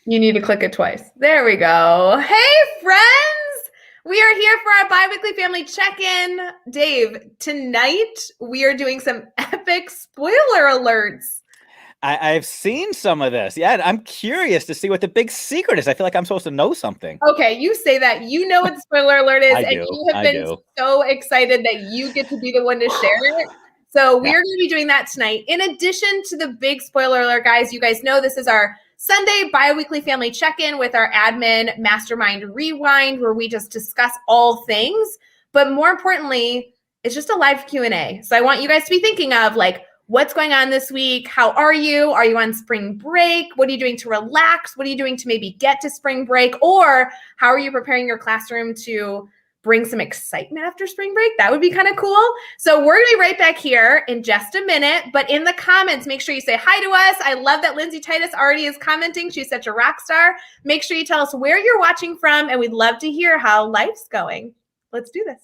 You need to click it twice. There we go. Hey, friends! We are here for our bi-weekly family check-in. Dave, tonight we are doing some epic spoiler alerts. I've seen some of this. Yeah, I'm curious to see what the big secret is. I feel like I'm supposed to know something. Okay, you say that. You know what the spoiler alert is, I and do. you have I been do. so excited that you get to be the one to share it. So Yeah. we're going to be doing that tonight. In addition to the big spoiler alert, guys, you guys know this is our Sunday bi-weekly family check-in with our admin mastermind rewind, where we just discuss all things. But more importantly, it's just a live Q&A. So I want you guys to be thinking of like, what's going on this week? How are you? Are you on spring break? What are you doing to relax? What are you doing to maybe get to spring break? Or how are you preparing your classroom to bring some excitement after spring break? That would be kind of cool. So we're going to be right back here in just a minute. But in the comments, make sure you say hi to us. I love that Lindsay Titus already is commenting. She's such a rock star. Make sure you tell us where you're watching from, and we'd love to hear how life's going. Let's do this.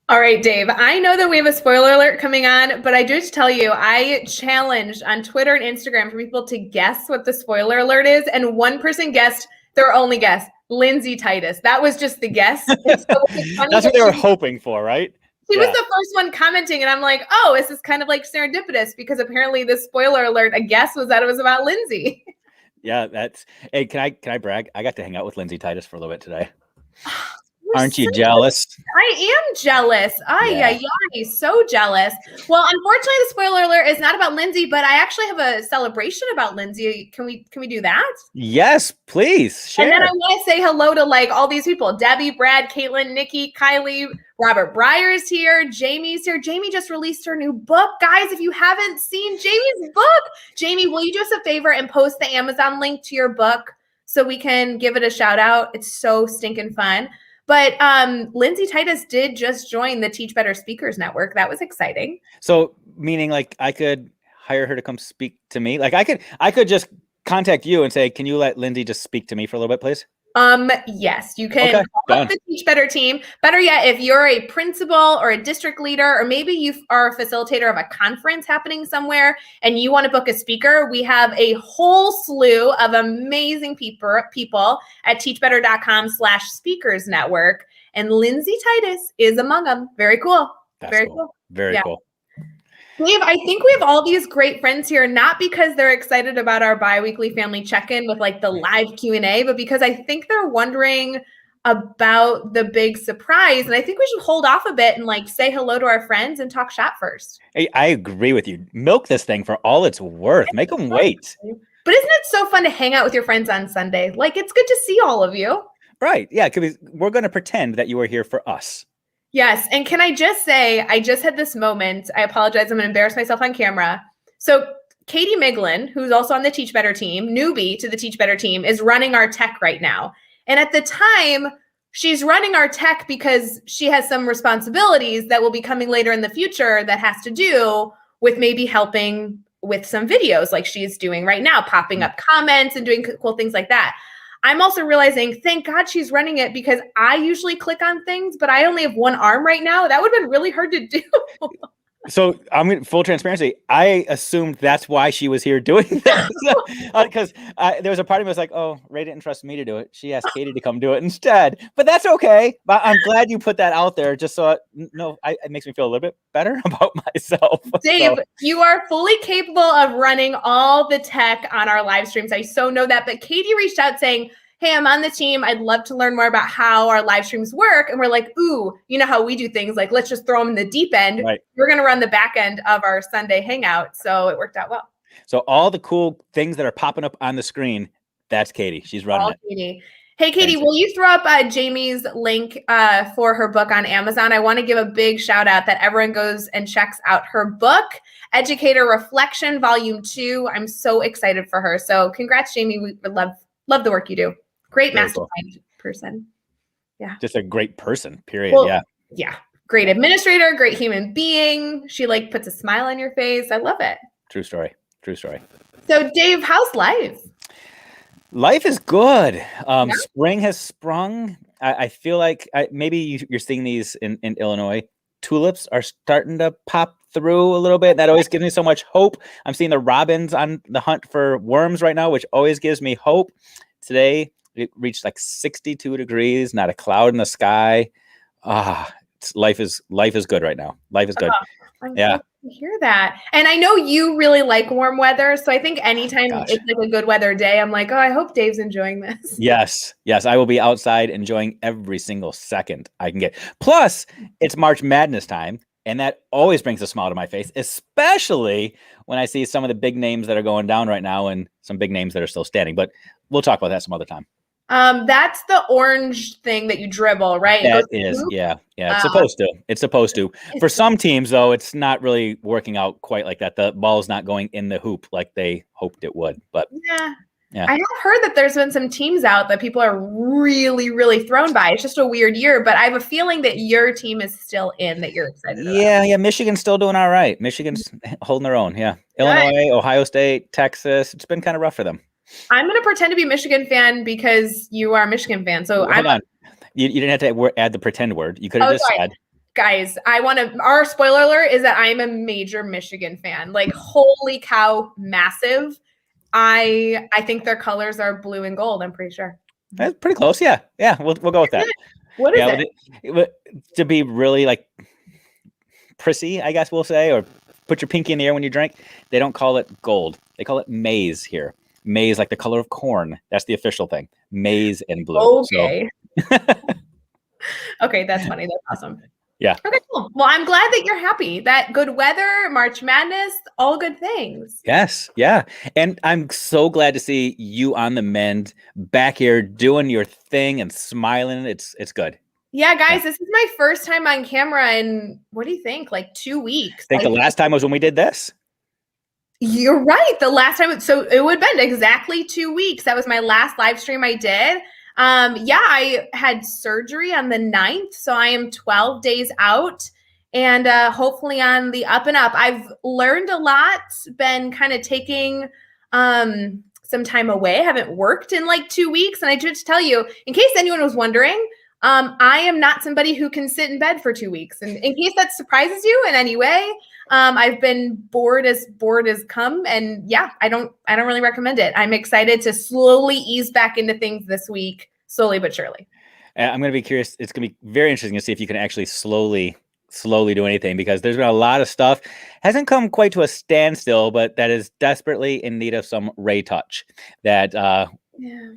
All right, Dave, I know that we have a spoiler alert coming on, but I do just tell you, I challenged on Twitter and Instagram for people to guess what the spoiler alert is, and one person guessed their only guess, Lindsay Titus. That was just the guess. So That's what they were hoping for, right? She was the first one commenting, and I'm like, oh, this is kind of like serendipitous, because apparently the spoiler alert, a guess was that it was about Lindsay. Yeah, that's. Hey, can I brag? I got to hang out with Lindsay Titus for a little bit today. Aren't you jealous? I am jealous. Ay, so jealous. Well, unfortunately, the spoiler alert is not about Lindsay, but I actually have a celebration about Lindsay. Can we do that? Yes, please share. And then I want to say hello to like all these people: Debbie, Brad, Caitlin, Nikki, Kylie, Robert Breyer's here, Jamie's here. Jamie just released her new book, guys. If you haven't seen Jamie's book, Jamie, will you do us a favor and post the Amazon link to your book so we can give it a shout out? It's so stinking fun. But Lindsay Titus did just join the Teach Better Speakers Network. That was exciting. So meaning like I could hire her to come speak to me? Like I could just contact you and say, can you let Lindsay just speak to me for a little bit, please? Yes, you can call up the Teach Better team. Better yet, if you're a principal or a district leader, or maybe you are a facilitator of a conference happening somewhere and you want to book a speaker, we have a whole slew of amazing people at teachbetter.com/speakers network. And Lindsay Titus is among them. Very cool. Very cool. Very cool. Dave, I think we have all these great friends here, not because they're excited about our bi-weekly family check-in with like the live Q&A, but because I think they're wondering about the big surprise. And I think we should hold off a bit and like say hello to our friends and talk shop first. Hey, I agree with you. Milk this thing for all it's worth. Make them wait. But isn't it so fun to hang out with your friends on Sunday? Like, it's good to see all of you. Right. Yeah, because we're going to pretend that you were here for us. Yes. And can I just say, I just had this moment. I apologize. I'm going to embarrass myself on camera. So Katie Miglin, who's also on the Teach Better team, newbie to the Teach Better team, is running our tech right now. And at the time, she's running our tech because she has some responsibilities that will be coming later in the future that has to do with maybe helping with some videos like she's doing right now, popping up comments and doing cool things like that. I'm also realizing, thank God she's running it, because I usually click on things, but I only have one arm right now. That would have been really hard to do. So I'm in full transparency. I assumed that's why she was here doing this, because there was a part of me was like, "Oh, Rae didn't trust me to do it. She asked Katie to come do it instead." But that's okay. But I'm glad you put that out there, just so it makes me feel a little bit better about myself. Dave, you are fully capable of running all the tech on our live streams. I so know that. But Katie reached out saying, hey, I'm on the team. I'd love to learn more about how our live streams work. And we're like, ooh, you know how we do things, like, let's just throw them in the deep end. Right. We're going to run the back end of our Sunday hangout. So it worked out well. So all the cool things that are popping up on the screen, that's Katie. She's running it. Katie. Hey, Katie, will you throw up Jamie's link for her book on Amazon? I want to give a big shout out that everyone goes and checks out her book, Educator Reflection, Volume 2. I'm so excited for her. So congrats, Jamie. We love the work you do. Great mastermind person. Yeah. Just a great person, period. Well, yeah. Great administrator, great human being. She like puts a smile on your face. I love it. True story. So Dave, how's life? Life is good. Spring has sprung. I feel like maybe you're seeing these in Illinois. Tulips are starting to pop through a little bit. That always gives me so much hope. I'm seeing the robins on the hunt for worms right now, which always gives me hope. Today, it reached like 62 degrees, not a cloud in the sky. Life is good right now. Life is good. I'm glad to hear that. And I know you really like warm weather. So I think anytime it's like a good weather day, I'm like, oh, I hope Dave's enjoying this. Yes. I will be outside enjoying every single second I can get. Plus, it's March Madness time. And that always brings a smile to my face, especially when I see some of the big names that are going down right now and some big names that are still standing. But we'll talk about that some other time. That's the orange thing that you dribble, right? That is, yeah. It's supposed to. For some teams, though, it's not really working out quite like that. The ball's not going in the hoop like they hoped it would. But yeah. I have heard that there's been some teams out that people are really, really thrown by. It's just a weird year, but I have a feeling that your team is still in, that you're excited about. Yeah. Michigan's still doing all right. Michigan's holding their own. Yeah. Illinois, Ohio State, Texas. It's been kind of rough for them. I'm going to pretend to be a Michigan fan because you are a Michigan fan. So hold on. You didn't have to add the pretend word. You could have just said. Guys, our spoiler alert is that I'm a major Michigan fan. Like, holy cow, massive. I think their colors are blue and gold. I'm pretty sure. That's pretty close. Yeah. We'll go with that. What is it? To be really like prissy, I guess we'll say, or put your pinky in the air when you drink. They don't call it gold. They call it maize here. Maize, like the color of corn. That's the official thing. Maize and blue. Okay. So. Okay, that's funny. That's awesome. Yeah. Okay, cool. Well, I'm glad that you're happy. That good weather, March Madness, all good things. Yes. Yeah. And I'm so glad to see you on the mend, back here doing your thing and smiling. It's good. Yeah, guys, This is my first time on camera in, what do you think? Like 2 weeks. I think the last time was when we did this. You're right. The last time, so it would have been exactly 2 weeks. That was my last live stream I did. I had surgery on the 9th, so I am 12 days out and hopefully on the up and up. I've learned a lot, been kind of taking some time away. I haven't worked in like 2 weeks. And I just tell you, in case anyone was wondering, I am not somebody who can sit in bed for 2 weeks. And in case that surprises you in any way, I've been bored as come. And yeah, I don't really recommend it. I'm excited to slowly ease back into things this week, slowly but surely. I'm going to be curious. It's going to be very interesting to see if you can actually slowly do anything, because there's been a lot of stuff. Hasn't come quite to a standstill, but that is desperately in need of some Rae touch. That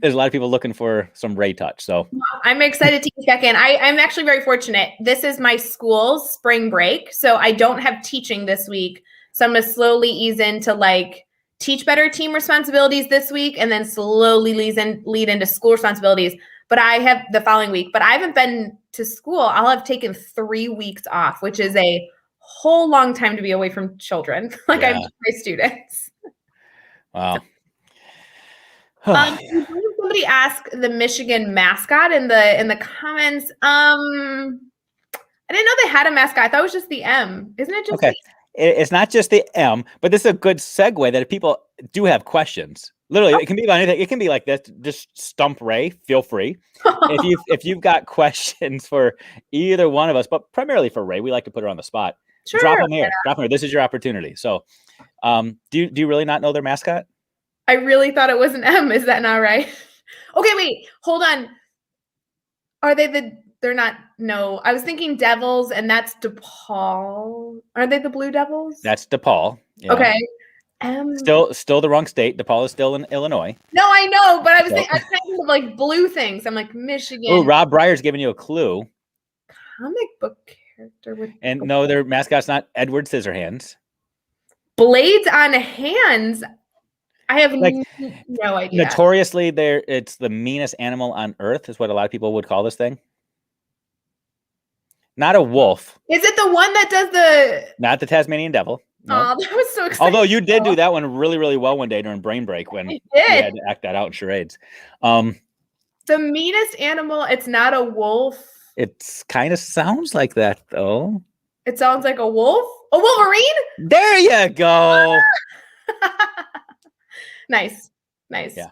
there's a lot of people looking for some Rae touch. So I'm excited to check in. I'm actually very fortunate. This is my school's spring break, so I don't have teaching this week. So I'm going to slowly ease into like teach better team responsibilities this week, and then slowly lead into school responsibilities. But I have the following week. But I haven't been to school. I'll have taken 3 weeks off, which is a whole long time to be away from children. Like I'm my students. Wow. Somebody asked the Michigan mascot in the comments. I didn't know they had a mascot. I thought it was just the M. Isn't it just okay? It's not just the M, but this is a good segue that if people do have questions, literally, it can be about anything. It can be like this. Just stump Rae. Feel free. if you've got questions for either one of us, but primarily for Rae, we like to put her on the spot. Sure. Drop them here. This is your opportunity. So, do you really not know their mascot? I really thought it was an M. Is that not right? Okay, wait. Hold on. Are they they're not, no. I was thinking Devils, and that's DePaul. Are they the Blue Devils? That's DePaul. Yeah. Okay. Still the wrong state. DePaul is still in Illinois. No, I know, but I was thinking of like blue things. I'm like Michigan. Oh, Rob Breyer's giving you a clue. Comic book character with no, their mascot's not Edward Scissorhands. blades on hands. I have no idea. Notoriously, it's the meanest animal on earth, is what a lot of people would call this thing. Not a wolf. Is it the one that does the? Not the Tasmanian devil. No. Oh, that was so exciting. Although you did do that one really, really well one day during Brain Break when you had to act that out in charades. The meanest animal. It's not a wolf. It kind of sounds like that, though. It sounds like a wolf. A Wolverine? There you go. Nice. Yeah.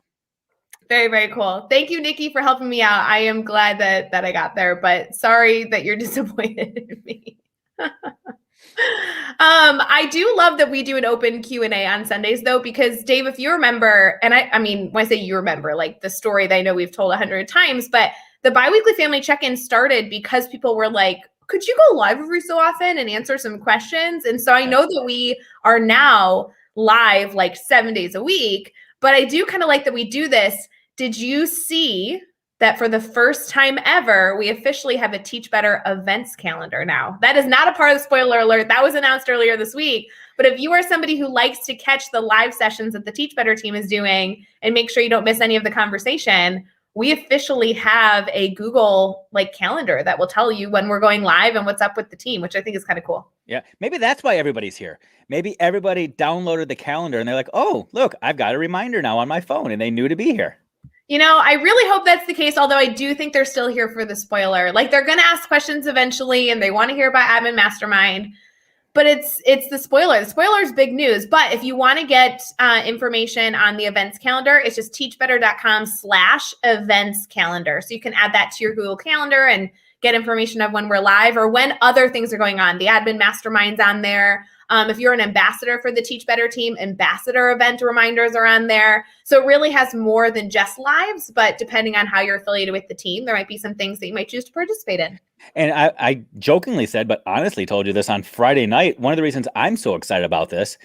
Very, very cool. Thank you, Nikki, for helping me out. I am glad that I got there, but sorry that you're disappointed in me. I do love that we do an open Q&A on Sundays, though, because Dave, if you remember, and I mean, when I say you remember, like the story that I know we've told 100 times, but the biweekly family check-in started because people were like, could you go live every so often and answer some questions? And so I know that we are now live like 7 days a week, but I do kind of like that we do this. Did you see that for the first time ever, we officially have a Teach Better events calendar now? That is not a part of the spoiler alert. That was announced earlier this week. But if you are somebody who likes to catch the live sessions that the Teach Better team is doing and make sure you don't miss any of the conversation, we officially have a Google like calendar that will tell you when we're going live and what's up with the team, which I think is kind of cool. Yeah, maybe that's why everybody's here. Maybe everybody downloaded the calendar and they're like, oh, look, I've got a reminder now on my phone, and they knew to be here. You know, I really hope that's the case, although I do think they're still here for the spoiler. Like, they're going to ask questions eventually, and they want to hear about Admin Mastermind, but it's the spoiler. The spoiler is big news, but if you want to get information on the events calendar, it's just teachbetter.com/events calendar. So you can add that to your Google Calendar and get information of when we're live or when other things are going on. The Admin Mastermind's on there. If you're an ambassador for the Teach Better team, ambassador event reminders are on there. So it really has more than just lives, but depending on how you're affiliated with the team, there might be some things that you might choose to participate in. And I jokingly said, but honestly told you this on Friday night. One of the reasons I'm so excited about this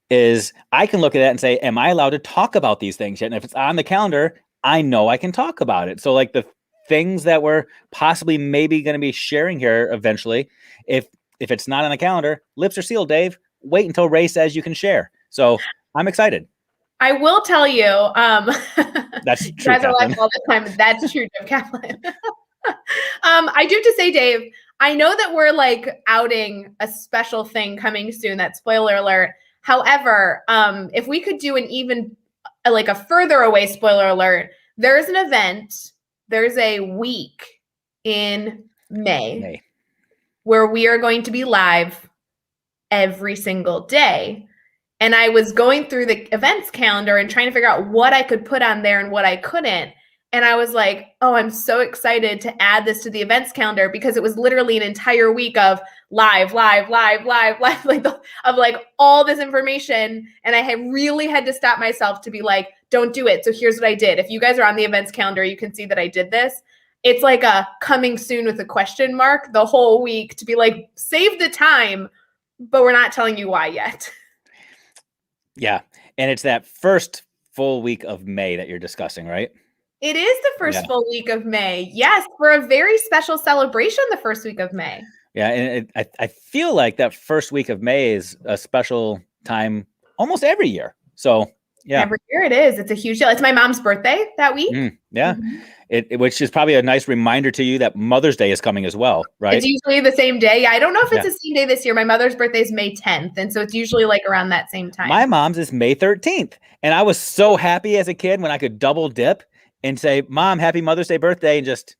is I can look at that and say, am I allowed to talk about these things yet? And if it's on the calendar, I know I can talk about it. So like the things that we're possibly maybe going to be sharing here eventually, if it's not on the calendar, lips are sealed, Dave. Wait until Rae says you can share. So I'm excited. I will tell you. That's true. You guys are like all the time. That's true, Jim Kaplan. I do have to say, Dave, I know that we're like outing a special thing coming soon. That spoiler alert. However, if we could do an even like a further away spoiler alert, there's an event. There's a week in May. Where we are going to be live every single day. And I was going through the events calendar and trying to figure out what I could put on there and what I couldn't. And I was like, oh, I'm so excited to add this to the events calendar because it was literally an entire week of live, like of like all this information. And I had really had to stop myself to be like, don't do it. So here's what I did. If you guys are on the events calendar, you can see that I did this. It's like a coming soon with a question mark the whole week to be like, save the time, but we're not telling you why yet. Yeah. And it's that first full week of May that you're discussing, right? It is the first full week of May. Yes, for a very special celebration the first week of May. Yeah. And I feel like that first week of May is a special time almost every year. So yeah. Every year it is. It's a huge deal. It's my mom's birthday that week. Yeah. Mm-hmm. Which is probably a nice reminder to you that Mother's Day is coming as well, right? It's usually the same day. Yeah, I don't know if it's the same day this year. My mother's birthday is May 10th. And so it's usually like around that same time. My mom's is May 13th. And I was so happy as a kid when I could double dip and say, Mom, happy Mother's Day birthday. And just,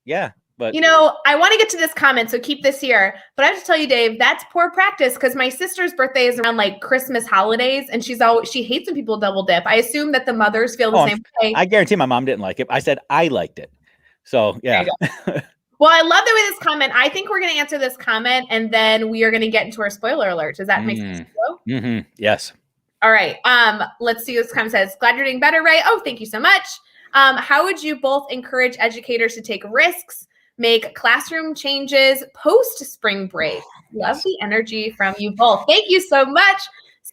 But you know, I want to get to this comment, so keep this here. But I have to tell you, Dave, that's poor practice because my sister's birthday is around like Christmas holidays, and she hates when people double dip. I assume that the mothers feel the same way. I guarantee my mom didn't like it. I said I liked it. So yeah. Well, I love the way this comment. I think we're going to answer this comment, and then we are going to get into our spoiler alert. Does that make sense? Mm-hmm. Yes. All right. Let's see what this comment says. Glad you're doing better, Rae. Oh, thank you so much. How would you both encourage educators to take risks, make classroom changes post spring break? Love the energy from you both. Thank you so much.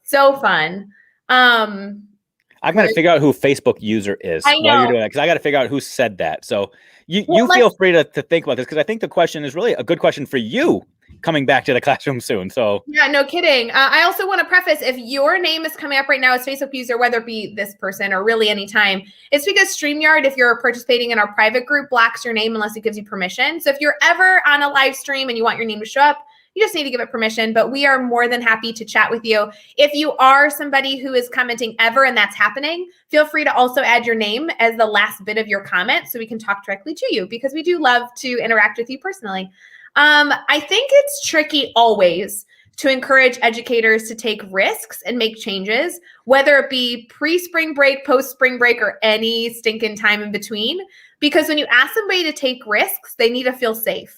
So fun. I'm going to figure out who Facebook user is I while you're know. doing that, because I got to figure out who said that. So you Well, feel free to think about this, because I think the question is really a good question for you coming back to the classroom soon. So yeah, no kidding. I also want to preface, if your name is coming up right now as Facebook user, whether it be this person or really anytime, it's because StreamYard, if you're participating in our private group, blocks your name unless it gives you permission. So if you're ever on a live stream and you want your name to show up, you just need to give it permission, but we are more than happy to chat with you. If you are somebody who is commenting ever and that's happening, feel free to also add your name as the last bit of your comment so we can talk directly to you, because we do love to interact with you personally. I think it's tricky always to encourage educators to take risks and make changes, whether it be pre-spring break, post-spring break, or any stinking time in between, because when you ask somebody to take risks, they need to feel safe.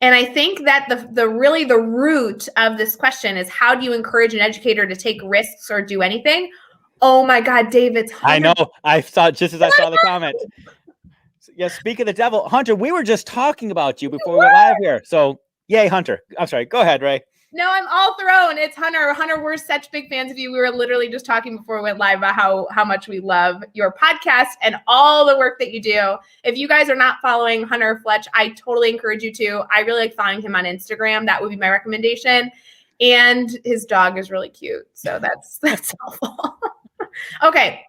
And I think that the root of this question is, how do you encourage an educator to take risks or do anything? Oh my God, David. I know. I thought just as I saw the comment. Yeah, speak of the devil, Hunter, we were just talking about you before we went live here. So yay, Hunter. I'm sorry. Go ahead, Rae. No, I'm all thrown. It's Hunter. Hunter, we're such big fans of you. We were literally just talking before we went live about how much we love your podcast and all the work that you do. If you guys are not following Hunter Fletch, I totally encourage you to. I really like following him on Instagram. That would be my recommendation. And his dog is really cute. So that's helpful. Okay.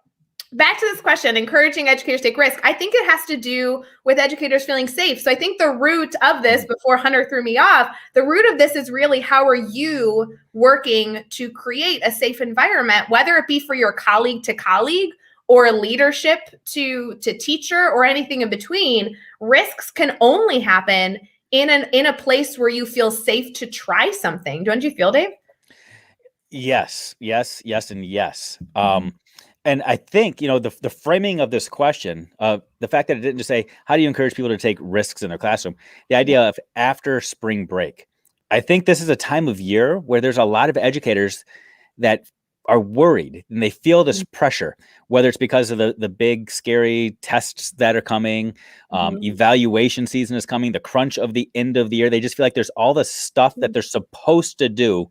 Back to this question, encouraging educators to take risk. I think it has to do with educators feeling safe. So I think the root of this, before Hunter threw me off, the root of this is really, how are you working to create a safe environment, whether it be for your colleague to colleague or leadership to teacher or anything in between. Risks can only happen in a place where you feel safe to try something. Don't you feel, Dave? Yes, and yes. And I think, the framing of this question, the fact that it didn't just say, how do you encourage people to take risks in their classroom? The idea of after spring break. I think this is a time of year where there's a lot of educators that are worried and they feel this pressure, whether it's because of the big, scary tests that are coming, evaluation season is coming, the crunch of the end of the year. They just feel like there's all this stuff that they're supposed to do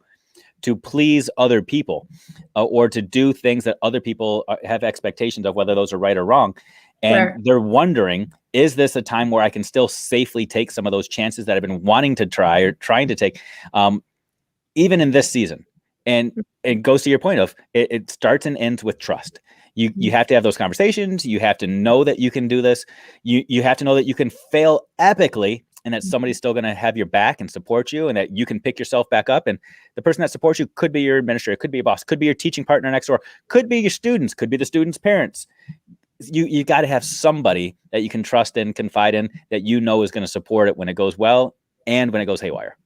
to please other people, or to do things that other people have expectations of, whether those are right or wrong. And they're wondering, is this a time where I can still safely take some of those chances that I've been wanting to try or trying to take, even in this season? And it goes to your point of, it starts and ends with trust. You have to have those conversations. You have to know that you can do this. You have to know that you can fail epically, and that somebody's still going to have your back and support you, and that you can pick yourself back up. And the person that supports you could be your administrator, could be a boss, could be your teaching partner next door, could be your students, could be the students' parents. You got to have somebody that you can trust and confide in, that is going to support it when it goes well and when it goes haywire.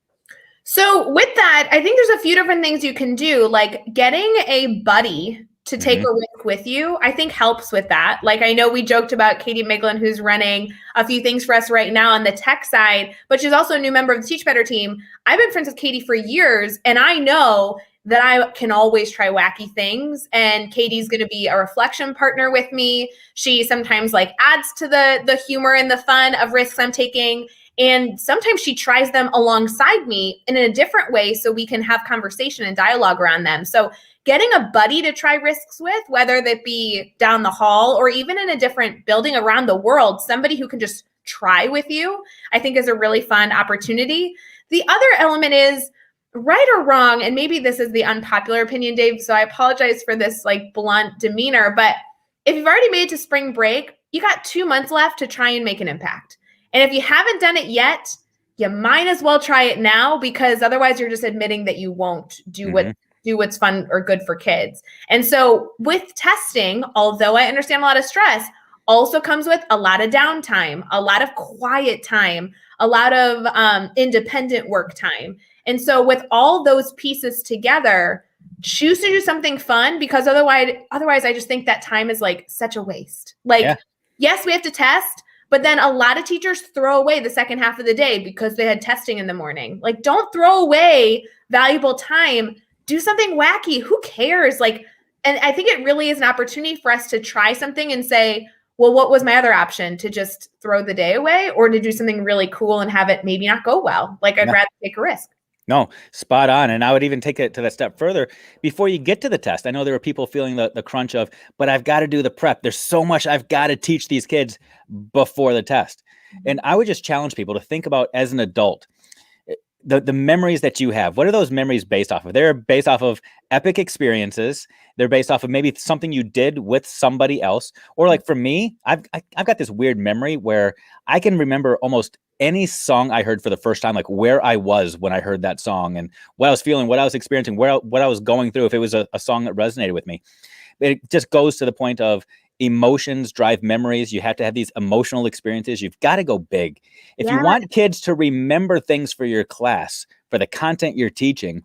So with that, I think there's a few different things you can do, like getting a buddy to take a risk with you, I think helps with that. Like, I know we joked about Katie Miglin, who's running a few things for us right now on the tech side, but she's also a new member of the Teach Better team. I've been friends with Katie for years, and I know that I can always try wacky things. And Katie's going to be a reflection partner with me. She sometimes adds to the humor and the fun of risks I'm taking. And sometimes she tries them alongside me in a different way so we can have conversation and dialogue around them. So getting a buddy to try risks with, whether that be down the hall or even in a different building around the world, somebody who can just try with you, I think is a really fun opportunity. The other element is, right or wrong, and maybe this is the unpopular opinion, Dave, so I apologize for this blunt demeanor, but if you've already made it to spring break, you got 2 months left to try and make an impact. And if you haven't done it yet, you might as well try it now, because otherwise you're just admitting that you won't do what's fun or good for kids. And so with testing, although I understand a lot of stress, also comes with a lot of downtime, a lot of quiet time, a lot of independent work time. And so with all those pieces together, choose to do something fun, because otherwise I just think that time is such a waste. Yes, we have to test, but then a lot of teachers throw away the second half of the day because they had testing in the morning. Don't throw away valuable time. Do something wacky. Who cares? And I think it really is an opportunity for us to try something and say, well, what was my other option? To just throw the day away, or to do something really cool and have it maybe not go well? I'd rather take a risk. No, spot on. And I would even take it to that step further before you get to the test. I know there were people feeling the crunch of, but I've got to do the prep. There's so much I've got to teach these kids before the test. And I would just challenge people to think about, as an adult, the memories that you have. What are those memories based off of? They're based off of epic experiences. They're based off of maybe something you did with somebody else. Or like for me, I've got this weird memory where I can remember almost any song I heard for the first time, like where I was when I heard that song and what I was feeling, what I was experiencing, what I was going through, if it was a song that resonated with me. It just goes to the point of emotions drive memories. You have to have these emotional experiences. You've got to go big. If you want kids to remember things for your class, for the content you're teaching,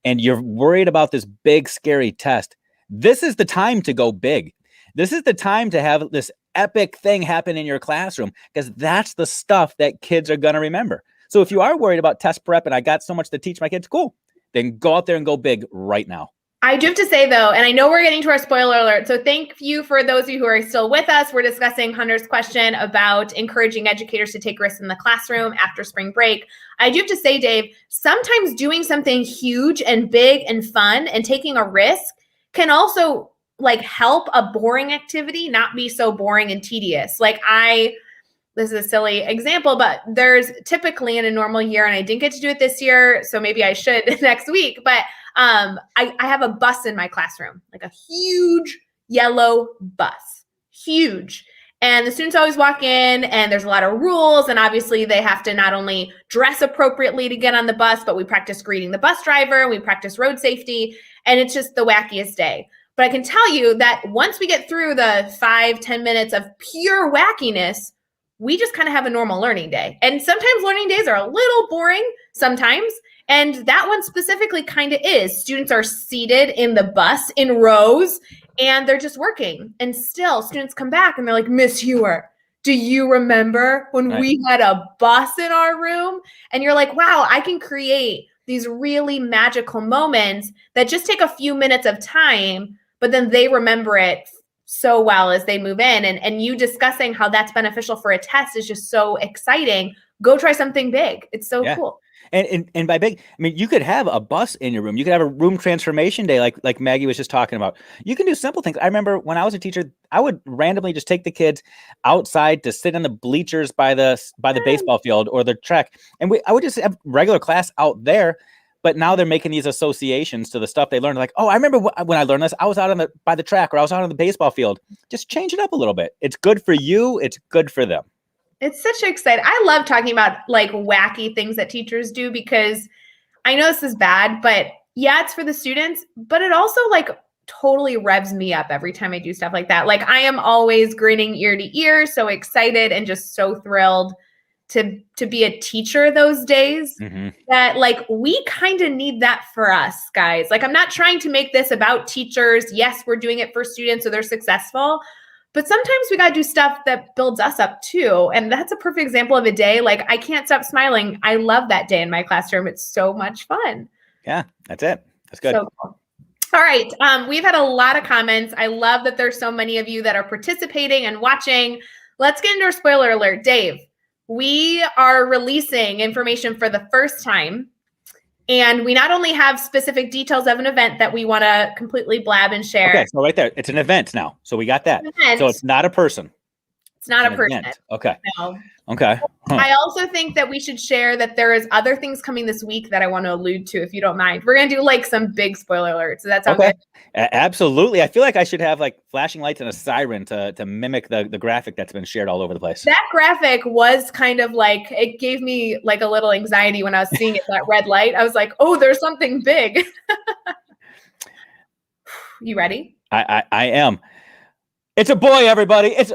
and you're worried about this big, scary test, this is the time to go big. This is the time to have this epic thing happen in your classroom, because that's the stuff that kids are going to remember. So if you are worried about test prep and I got so much to teach my kids, cool. Then go out there and go big right now. I do have to say, though, and I know we're getting to our spoiler alert, so thank you for those of you who are still with us. We're discussing Hunter's question about encouraging educators to take risks in the classroom after spring break. I do have to say, Dave, sometimes doing something huge and big and fun and taking a risk can also like help a boring activity not be so boring and tedious. This is a silly example, but there's typically in a normal year, and I didn't get to do it this year, so maybe I should next week, but I have a bus in my classroom, like a huge yellow bus, huge. And the students always walk in and there's a lot of rules. And obviously they have to not only dress appropriately to get on the bus, but we practice greeting the bus driver and we practice road safety. And it's just the wackiest day. But I can tell you that once we get through the 5-10 minutes of pure wackiness, we just kind of have a normal learning day. And sometimes learning days are a little boring sometimes. And that one specifically kind of is. Students are seated in the bus in rows and they're just working. And still students come back and they're like, Miss Hewer, do you remember when we had a bus in our room? And you're like, wow, I can create these really magical moments that just take a few minutes of time, but then they remember it so well as they move in. And you discussing how that's beneficial for a test is just so exciting. Go try something big. It's so cool. And by big, I mean, you could have a bus in your room. You could have a room transformation day like Maggie was just talking about. You can do simple things. I remember when I was a teacher, I would randomly just take the kids outside to sit in the bleachers by the baseball field or the track. And I would just have regular class out there. But now they're making these associations to the stuff they learned. Like, oh, I remember when I learned this, I was out by the track or I was out on the baseball field. Just change it up a little bit. It's good for you. It's good for them. It's such exciting. I love talking about like wacky things that teachers do because I know this is bad, but yeah, it's for the students, but it also like totally revs me up every time I do stuff like that. Like I am always grinning ear to ear, so excited and just so thrilled to be a teacher those days that like we kind of need that for us guys. Like I'm not trying to make this about teachers. Yes, we're doing it for students so they're successful. But sometimes we got to do stuff that builds us up too. And that's a perfect example of a day. Like I can't stop smiling. I love that day in my classroom. It's so much fun. Yeah, that's it. That's good. So cool. All right. We've had a lot of comments. I love that there's so many of you that are participating and watching. Let's get into our spoiler alert. Dave, we are releasing information for the first time. And we not only have specific details of an event that we want to completely blab and share. Okay, so right there, it's an event now. So we got that. So it's not a person. It's not a person. Event. Okay. No. Okay. Huh. I also think that we should share that there is other things coming this week that I want to allude to, if you don't mind. We're going to do like some big spoiler alerts. So that's okay. Absolutely. I feel like I should have like flashing lights and a siren to mimic the graphic that's been shared all over the place. That graphic was kind of like, it gave me like a little anxiety when I was seeing it, that red light. I was like, oh, there's something big. You ready? I am. It's a boy, everybody. No, is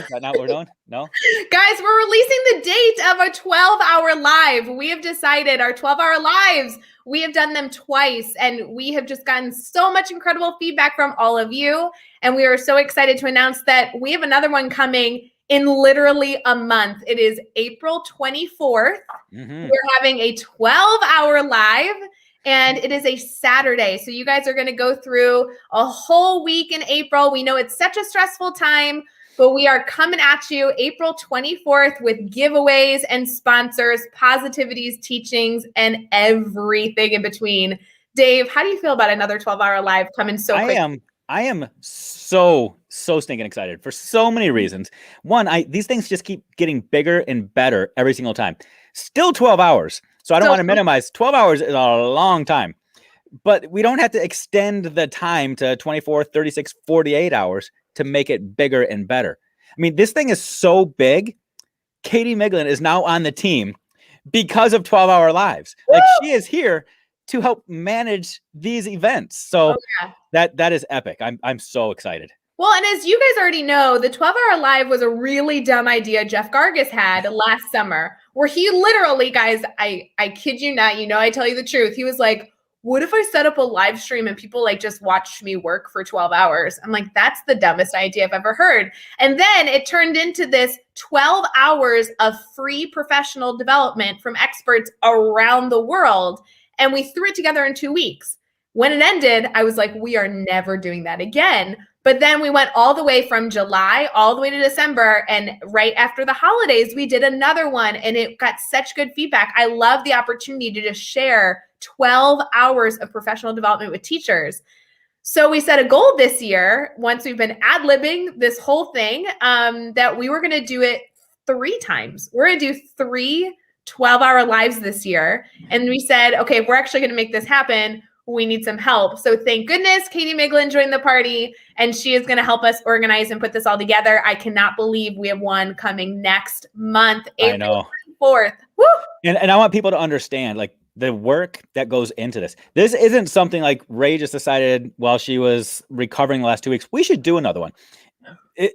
that not what we're doing? No? Guys, we're releasing the date of a 12-hour live. We have decided our 12-hour lives, we have done them twice, and we have just gotten so much incredible feedback from all of you. And we are so excited to announce that we have another one coming in literally a month. It is April 24th. We're having a 12-hour live. And it is a Saturday. So you guys are going to go through a whole week in April. We know it's such a stressful time. But we are coming at you April 24th with giveaways and sponsors, positivities, teachings, and everything in between. Dave, how do you feel about another 12-hour live coming so quick? I am so stinking excited for so many reasons. One, these things just keep getting bigger and better every single time. Still 12 hours. So I don't want to minimize. 12 hours is a long time. But we don't have to extend the time to 24, 36, 48 hours to make it bigger and better. I mean, this thing is so big. Katie Miglin is now on the team because of 12-hour lives. Woo! Like, she is here to help manage these events. So that is epic. I'm so excited. Well, and as you guys already know, the 12-hour live was a really dumb idea Jeff Gargas had last summer, where he literally, guys, I kid you not, I tell you the truth. He was like, what if I set up a live stream and people like just watched me work for 12 hours? I'm like, that's the dumbest idea I've ever heard. And then it turned into this 12 hours of free professional development from experts around the world. And we threw it together in 2 weeks. When it ended, I was like, we are never doing that again. But then we went all the way from July all the way to December. And right after the holidays, we did another one and it got such good feedback. I love the opportunity to just share 12 hours of professional development with teachers. So we set a goal this year, once we've been ad-libbing this whole thing, that we were going to do it 3 times. We're going to do 3 12-hour lives this year. And we said, okay, if we're actually going to make this happen, we need some help. So thank goodness Katie Miglin joined the party, and she is going to help us organize and put this all together. I cannot believe we have one coming next month, April 4th. Woo! And I want people to understand, like, the work that goes into this. This isn't something like Rae just decided while she was recovering the last 2 weeks, we should do another one.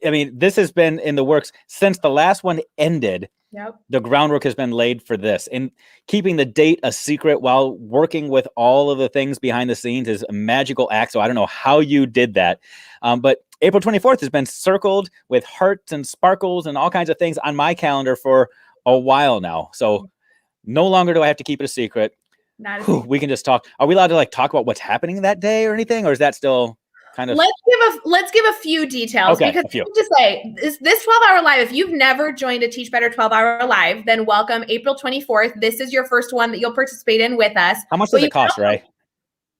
I mean, this has been in the works since the last one ended. Yep. The groundwork has been laid for this, and keeping the date a secret while working with all of the things behind the scenes is a magical act. So I don't know how you did that. But April 24th has been circled with hearts and sparkles and all kinds of things on my calendar for a while now. So no longer do I have to keep it a secret. We can just talk. Are we allowed to talk about what's happening that day or anything? Or is that still kind of... Let's give a few details, because to say this 12-hour live, if you've never joined a Teach Better 12-hour live, then welcome April 24th. This is your first one that you'll participate in with us. How much does it cost, Rae?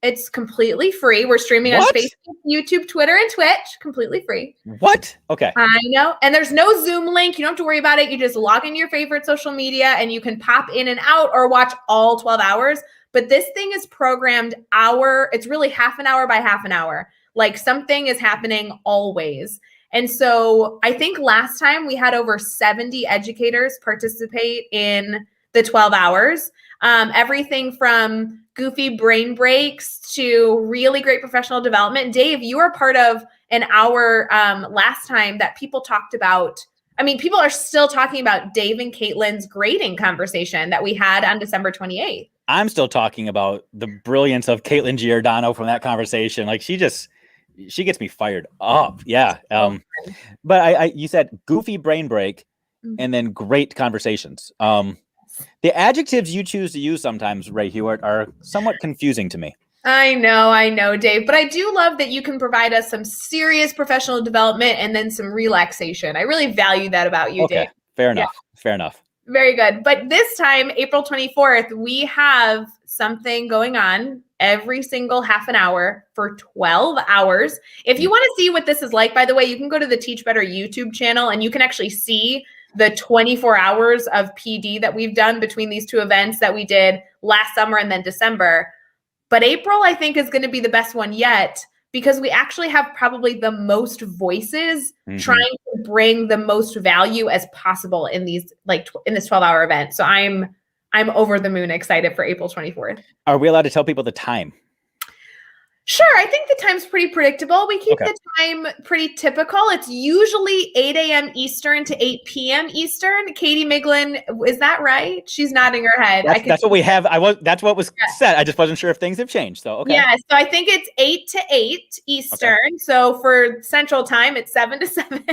It's completely free. We're streaming on Facebook, YouTube, Twitter, and Twitch. Completely free. What? Okay. I know. And there's no Zoom link. You don't have to worry about it. You just log in your favorite social media and you can pop in and out or watch all 12 hours. But this thing is programmed it's really half an hour by half an hour. Like, something is happening always. And so I think last time we had over 70 educators participate in the 12 hours. Everything from goofy brain breaks to really great professional development. Dave, you were part of an hour last time that people talked about. I mean, people are still talking about Dave and Caitlin's grading conversation that we had on December 28th. I'm still talking about the brilliance of Caitlin Giordano from that conversation. Like, she gets me fired up. Yeah. But you said goofy brain break and then great conversations. The adjectives you choose to use sometimes, Rae Hewitt, are somewhat confusing to me. I know, Dave, but I do love that you can provide us some serious professional development and then some relaxation. I really value that about you, Dave. Fair enough. Yeah. Fair enough. Very good. But this time, April 24th, we have something going on every single half an hour for 12 hours. If you want to see what this is like, by the way, you can go to the Teach Better YouTube channel and you can actually see the 24 hours of PD that we've done between these two events that we did last summer and then December. But April, I think, is going to be the best one yet, because we actually have probably the most voices trying to bring the most value as possible in these, in this 12-hour event. So I'm over the moon excited for April 24th. Are we allowed to tell people the time? Sure. I think the time's pretty predictable. We keep the time pretty typical. It's usually 8 a.m. Eastern to 8 p.m. Eastern. Katie Miglin, is that right? She's nodding her head. That's what we have. That's what was said. I just wasn't sure if things have changed. So, Yeah. So I think it's 8 to 8 Eastern. Okay. So for Central Time, it's 7 to 7.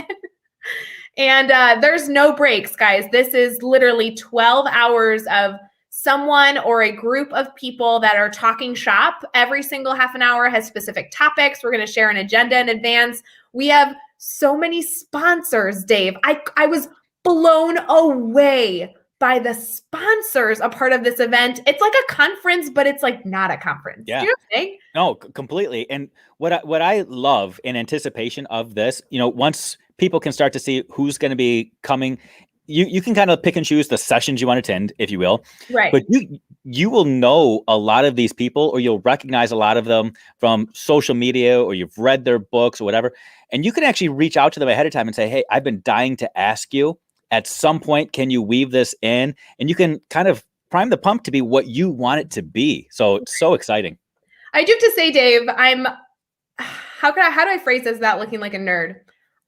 And there's no breaks, guys. This is literally 12 hours of someone or a group of people that are talking shop. Every single half an hour has specific topics. We're going to share an agenda in advance. We have so many sponsors, Dave. I was blown away by the sponsors a part of this event. It's like a conference, but it's like not a conference. Yeah. Do you know what I'm saying? No, completely. And what I love in anticipation of this, once people can start to see who's going to be coming, you can kind of pick and choose the sessions you want to attend, if you will. Right. But you will know a lot of these people, or you'll recognize a lot of them from social media, or you've read their books or whatever. And you can actually reach out to them ahead of time and say, hey, I've been dying to ask you at some point, can you weave this in? And you can kind of prime the pump to be what you want it to be. So it's so exciting. I do have to say, Dave, how do I phrase this without looking like a nerd?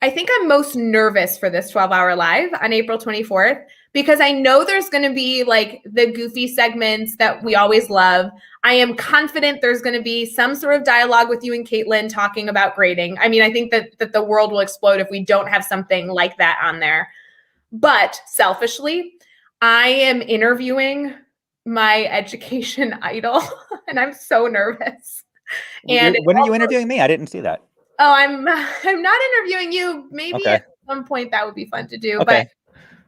I think I'm most nervous for this 12-hour live on April 24th because I know there's going to be like the goofy segments that we always love. I am confident there's going to be some sort of dialogue with you and Caitlin talking about grading. I mean, I think that the world will explode if we don't have something like that on there. But selfishly, I am interviewing my education idol and I'm so nervous. And when are you interviewing me? I didn't see that. Oh, I'm not interviewing you. Maybe Okay. at some point that would be fun to do. Okay.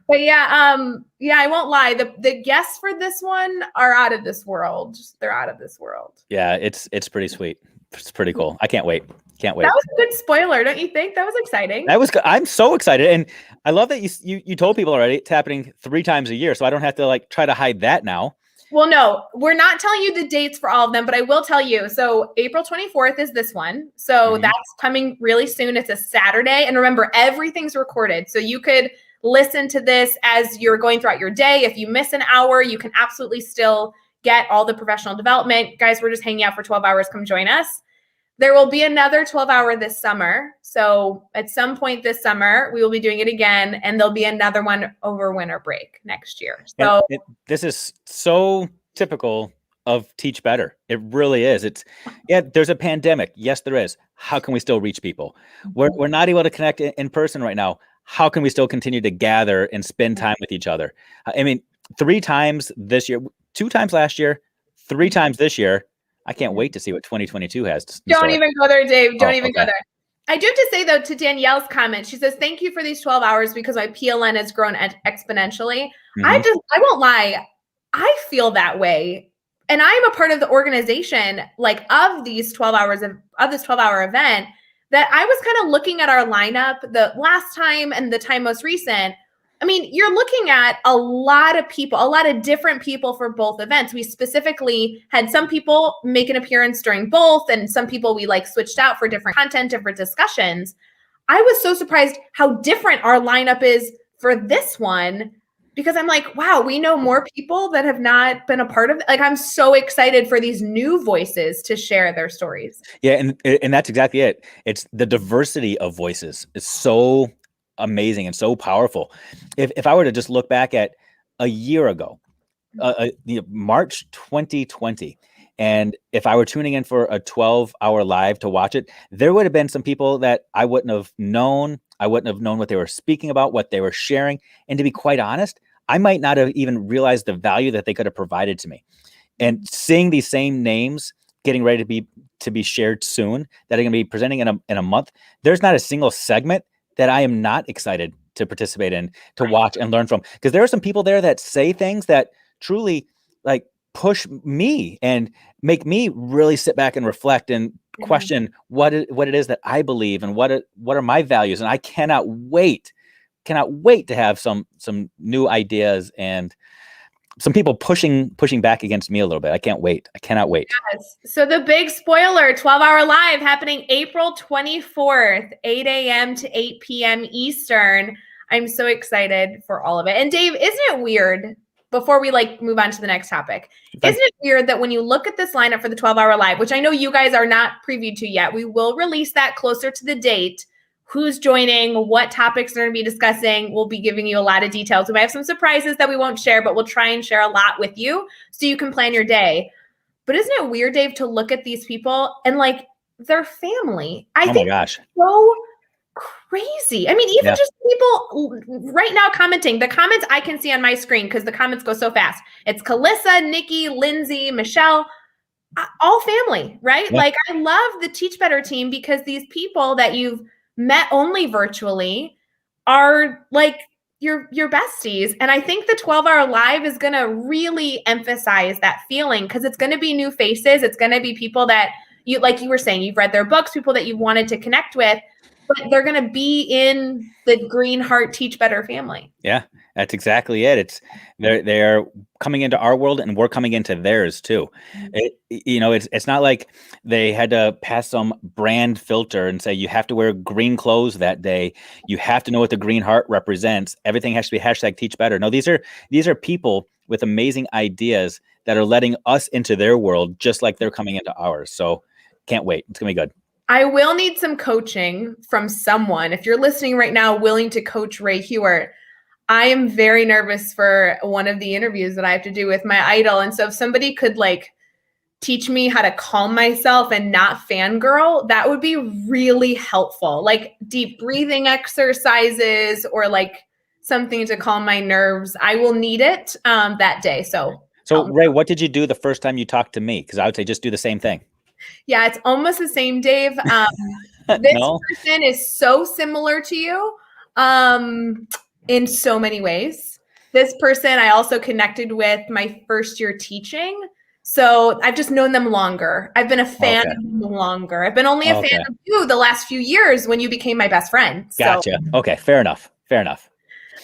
But yeah, I won't lie. The guests for this one are out of this world. They're out of this world. Yeah, it's pretty sweet. It's pretty cool. I can't wait. Can't wait. That was a good spoiler, don't you think? That was exciting. I'm so excited. And I love that you told people already it's happening 3 times a year. So I don't have to like try to hide that now. Well, no, we're not telling you the dates for all of them, but I will tell you. So April 24th is this one. So that's coming really soon. It's a Saturday. And remember, everything's recorded. So you could listen to this as you're going throughout your day. If you miss an hour, you can absolutely still get all the professional development. Guys, we're just hanging out for 12 hours. Come join us. There will be another 12-hour this summer. So at some point this summer, we will be doing it again. And there'll be another one over winter break next year. So this is so typical of Teach Better. It really is. There's a pandemic. Yes, there is. How can we still reach people? We're not able to connect in person right now. How can we still continue to gather and spend time with each other? I mean, 3 times this year, 2 times last year, 3 times this year. I can't wait to see what 2022 has. Don't even go there, Dave. Don't even go there. I do have to say, though, to Danielle's comment, she says, thank you for these 12 hours because my PLN has grown exponentially. I won't lie. I feel that way. And I'm a part of the organization, like of these 12 hours of this 12-hour event, that I was kind of looking at our lineup the last time and the time most recent. I mean, you're looking at a lot of people, a lot of different people for both events. We specifically had some people make an appearance during both, and some people we like switched out for different content, different discussions. I was so surprised how different our lineup is for this one, because I'm like, wow, we know more people that have not been a part of it. Like, I'm so excited for these new voices to share their stories. Yeah, and that's exactly it. It's the diversity of voices is so amazing and so powerful. If I were to just look back at a year ago, March 2020, and if I were tuning in for a 12-hour live to watch it, there would have been some people that I wouldn't have known. I wouldn't have known what they were speaking about, what they were sharing. And to be quite honest, I might not have even realized the value that they could have provided to me. And seeing these same names getting ready to be shared soon, that are going to be presenting in a month, there's not a single segment that I am not excited to participate in, to watch and learn from. Because there are some people there that say things that truly like push me and make me really sit back and reflect and question what it is that I believe and what are my values. And I cannot wait to have some new ideas and some people pushing back against me a little bit. I can't wait. I cannot wait. Yes. So the big spoiler, 12-hour live happening April 24th, 8 a.m. to 8 p.m. Eastern. I'm so excited for all of it. And Dave, isn't it weird, before we move on to the next topic, isn't it weird that when you look at this lineup for the 12-hour live, which I know you guys are not previewed to yet, we will release that closer to the date, who's joining, what topics they're going to be discussing. We'll be giving you a lot of details. We might have some surprises that we won't share, but we'll try and share a lot with you so you can plan your day. But isn't it weird, Dave, to look at these people and their family? I think gosh. So crazy. I mean, even just people right now commenting, the comments I can see on my screen because the comments go so fast. It's Calissa, Nikki, Lindsay, Michelle, all family, right? Yeah. I love the Teach Better team because these people that you've met only virtually are like your besties. And I think the 12-hour live is going to really emphasize that feeling, because it's going to be new faces. It's going to be people that you, like you were saying, you've read their books, people that you wanted to connect with, but they're going to be in the Green Heart Teach Better family. Yeah, that's exactly it. It's they're coming into our world, and we're coming into theirs too. It's not like they had to pass some brand filter and say you have to wear green clothes that day. You have to know what the Green Heart represents. Everything has to be hashtag Teach Better. No, these are people with amazing ideas that are letting us into their world, just like they're coming into ours. So can't wait. It's gonna be good. I will need some coaching from someone. If you're listening right now, willing to coach Rae Hughart, I am very nervous for one of the interviews that I have to do with my idol. And so if somebody could like teach me how to calm myself and not fangirl, that would be really helpful. Like deep breathing exercises or like something to calm my nerves. I will need it that day. So Rae, what did you do the first time you talked to me? Because I would say just do the same thing. Yeah, it's almost the same, Dave. This No? person is so similar to you in so many ways. This person I also connected with my first year teaching. So I've just known them longer. I've been a fan of them longer. I've been only a fan of you the last few years when you became my best friend. Gotcha. Okay, fair enough.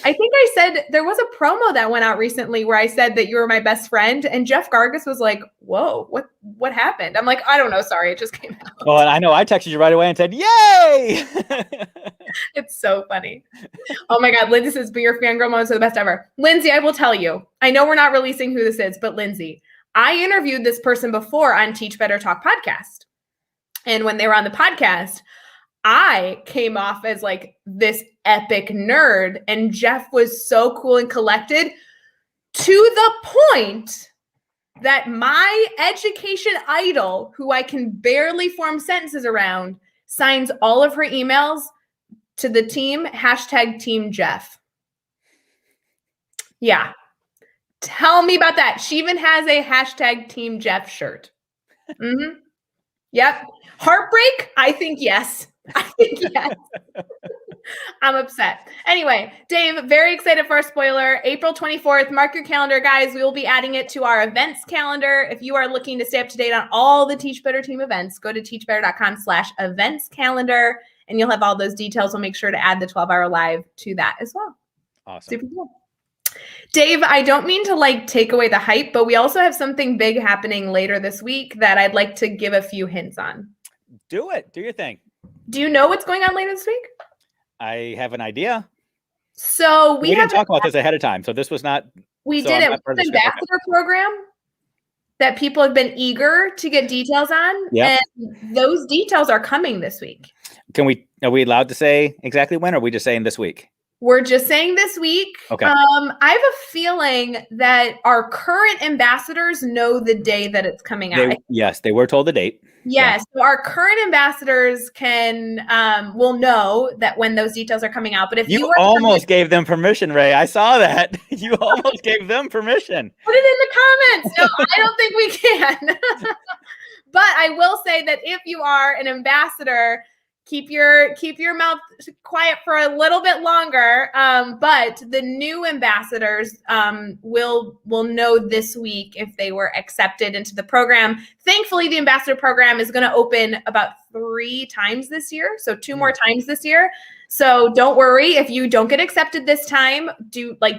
I think I said there was a promo that went out recently where I said that you were my best friend, and Jeff Gargas was like, "Whoa, what happened?" I'm like, "I don't know, sorry, it just came out." Well, I know I texted you right away and said, "Yay!" It's so funny. Oh my God, Lindsay says, "But your fangirl moments are the best ever." Lindsay, I will tell you. I know we're not releasing who this is, but Lindsay, I interviewed this person before on Teach Better Talk podcast, and when they were on the podcast, I came off as like this epic nerd, and Jeff was so cool and collected to the point that my education idol, who I can barely form sentences around, signs all of her emails to the team, hashtag Team Jeff. Yeah. Tell me about that. She even has a hashtag Team Jeff shirt. Mm-hmm. Yep. Heartbreak? I think yes. I'm upset. Anyway, Dave, very excited for our spoiler. April 24th, mark your calendar, guys. We will be adding it to our events calendar. If you are looking to stay up to date on all the Teach Better team events, go to teachbetter.com/events calendar, and you'll have all those details. We'll make sure to add the 12-hour live to that as well. Awesome. Super cool. Dave, I don't mean to like take away the hype, but we also have something big happening later this week that I'd like to give a few hints on. Do it. Do your thing. Do you know what's going on later this week? I have an idea. So we didn't talk about this ahead of time. So this was not. We didn't. It's an ambassador program that people have been eager to get details on. Yep. And those details are coming this week. Are we allowed to say exactly when, or are we just saying this week? We're just saying this week. Okay. I have a feeling that our current ambassadors know the day that it's coming out. Yes, they were told the date. Yes. Yeah. So our current ambassadors will know that when those details are coming out. But if you almost gave them permission, Rae, I saw that. You almost gave them permission. Put it in the comments. No, I don't think we can. But I will say that if you are an ambassador, keep your mouth quiet for a little bit longer. But the new ambassadors will know this week if they were accepted into the program. Thankfully, the ambassador program is going to open about 3 times this year. So 2 more times this year. So don't worry if you don't get accepted this time.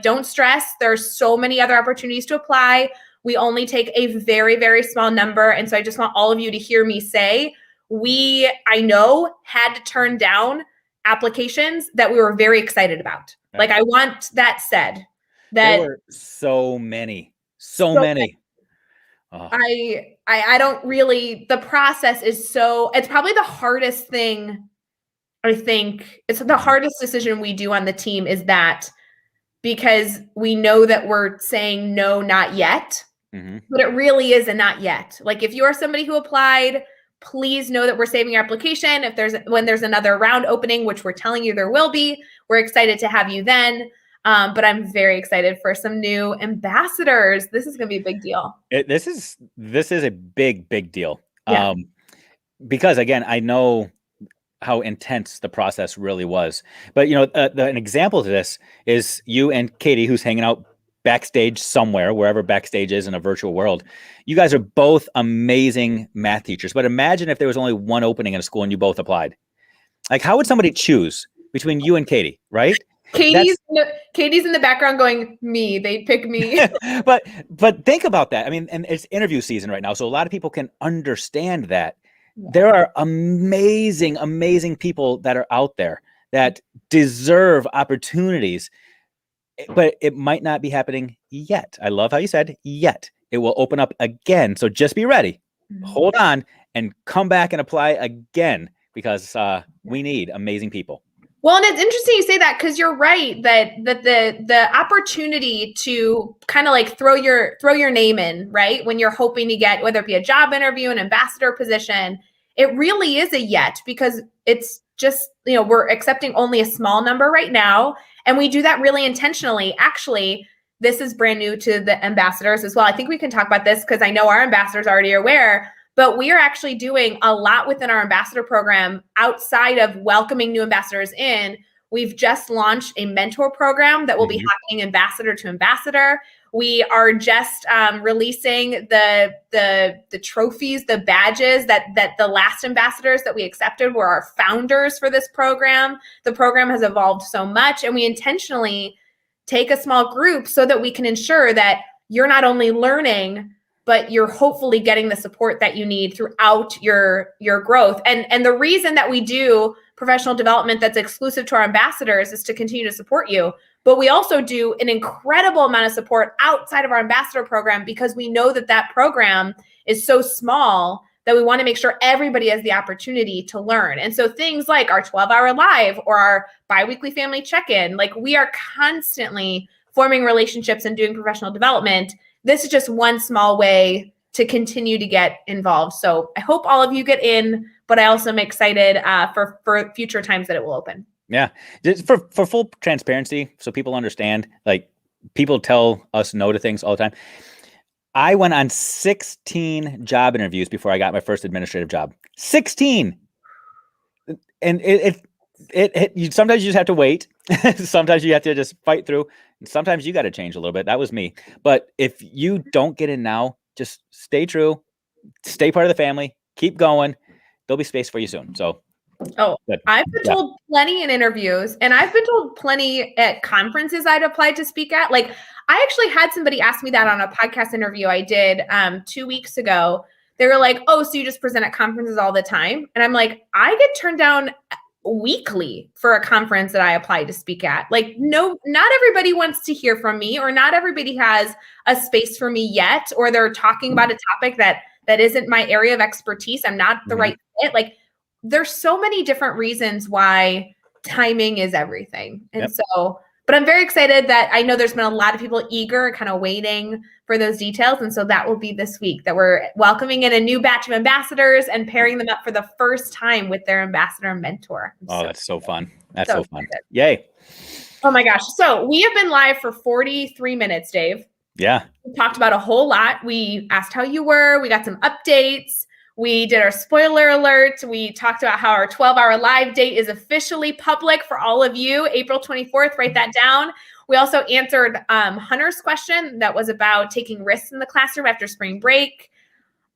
Don't stress. There's so many other opportunities to apply. We only take a very, very small number. And so I just want all of you to hear me say, I know, had to turn down applications that we were very excited about. Okay. Like, I want that said. That there were so many. Oh. I don't really, the process is it's probably the hardest thing. I think it's the hardest decision we do on the team is that, because we know that we're saying no, not yet, but it really is a not yet. Like, if you are somebody who applied, please know that we're saving your application. When there's another round opening, which we're telling you there will be, we're excited to have you then. But I'm very excited for some new ambassadors. This is going to be a big deal. This is a big deal. Yeah. Because again, I know how intense the process really was. But an example to this is you and Katie, who's hanging out backstage somewhere, wherever backstage is in a virtual world. You guys are both amazing math teachers. But imagine if there was only one opening in a school and you both applied. Like, how would somebody choose between you and Katie, right? Katie's in the background going, me, they pick me. but think about that. I mean, and it's interview season right now, so a lot of people can understand that. There are amazing, amazing people that are out there that deserve opportunities, but it might not be happening yet. I love how you said yet. It will open up again. So just be ready. Hold on and come back and apply again, because we need amazing people. Well, and it's interesting you say that, because you're right that the opportunity to kind of like throw your name in, right, when you're hoping to get, whether it be a job interview, an ambassador position, it really is a yet, because it's just, we're accepting only a small number right now, and we do that really intentionally. Actually, this is brand new to the ambassadors as well. I think we can talk about this because I know our ambassadors already are aware. But we are actually doing a lot within our ambassador program outside of welcoming new ambassadors in. We've just launched a mentor program that will be happening ambassador to ambassador. We are just releasing the trophies, the badges that the last ambassadors that we accepted were our founders for this program. The program has evolved so much, and we intentionally take a small group so that we can ensure that you're not only learning, but you're hopefully getting the support that you need throughout your growth. And the reason that we do professional development that's exclusive to our ambassadors is to continue to support you. But we also do an incredible amount of support outside of our ambassador program, because we know that program is so small that we want to make sure everybody has the opportunity to learn. And so things like our 12-hour live or our biweekly family check-in, like, we are constantly forming relationships and doing professional development. This is just one small way to continue to get involved. So I hope all of you get in, but I also am excited for future times that it will open. Yeah. Just for full transparency, so people understand, like, people tell us no to things all the time. I went on 16 job interviews before I got my first administrative job. 16. And you sometimes you just have to wait. Sometimes you have to just fight through. And sometimes you got to change a little bit. That was me. But if you don't get in now, just stay true, stay part of the family, keep going. There'll be space for you soon. So, I've been told plenty in interviews, and I've been told plenty at conferences I'd applied to speak at. Like, I actually had somebody ask me that on a podcast interview I did 2 weeks ago. They were like, "Oh, so you just present at conferences all the time?" And I'm like, I get turned down weekly for a conference that I applied to speak at. Like, no, not everybody wants to hear from me, or not everybody has a space for me yet, or they're talking about a topic that isn't my area of expertise. I'm not the right fit. Like, there's so many different reasons why timing is everything. And but I'm very excited that I know there's been a lot of people eager, kind of waiting for those details. And so that will be this week, that we're welcoming in a new batch of ambassadors and pairing them up for the first time with their ambassador mentor. That's so fun. That's so fun. Excited. Yay. Oh my gosh. So we have been live for 43 minutes, Dave. Yeah. We talked about a whole lot. We asked how you were. We got some updates. We did our spoiler alert. We talked about how our 12-hour live date is officially public for all of you, April 24th. Write that down. We also answered Hunter's question that was about taking risks in the classroom after spring break.